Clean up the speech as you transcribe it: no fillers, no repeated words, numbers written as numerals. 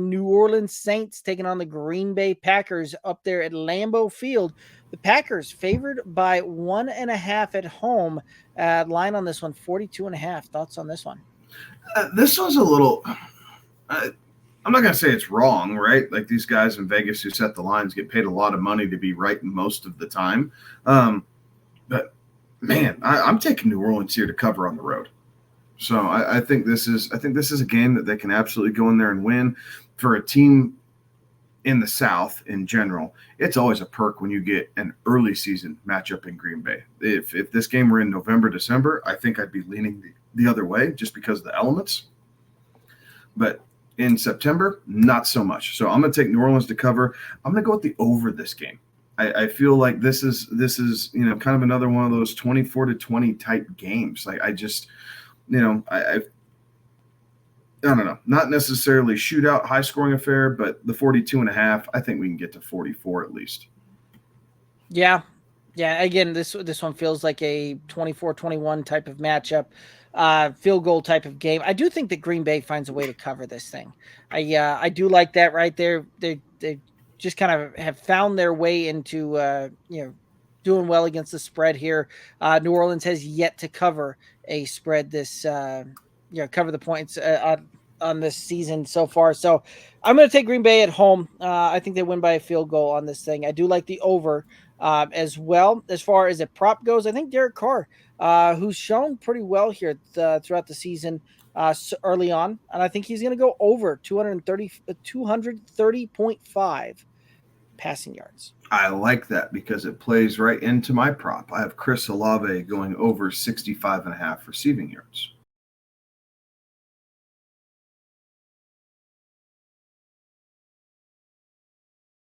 New Orleans Saints taking on the Green Bay Packers up there at Lambeau Field. The Packers favored by 1.5 at home. Line on this one, 42.5. Thoughts on this one? This was a little. I'm not going to say it's wrong, right? Like these guys in Vegas who set the lines get paid a lot of money to be right most of the time. But man, I'm taking New Orleans here to cover on the road. So I think this is a game that they can absolutely go in there and win. For a team in the South in general, it's always a perk when you get an early season matchup in Green Bay. If this game were in November, December, I think I'd be leaning the other way just because of the elements. But in September, not so much. So I'm going to take New Orleans to cover. I'm going to go with the over this game. I feel like this is kind of another one of those 24-20 type games. Like I just I don't know, not necessarily shootout, high scoring affair, but the 42.5, I think we can get to 44 at least. Yeah. Yeah. Again, this one feels like a 24-21 type of matchup, field goal type of game. I do think that Green Bay finds a way to cover this thing. I do like that right there. They just kind of have found their way into doing well against the spread here. New Orleans has yet to cover a spread this cover the points on this season so far. So I'm going to take Green Bay at home. I think they win by a field goal on this thing. I do like the over as well. As far as a prop goes, I think Derek Carr, who's shown pretty well here throughout the season early on, and I think he's going to go over 230.5 passing yards. I like that because it plays right into my prop. I have Chris Olave going over 65.5 receiving yards.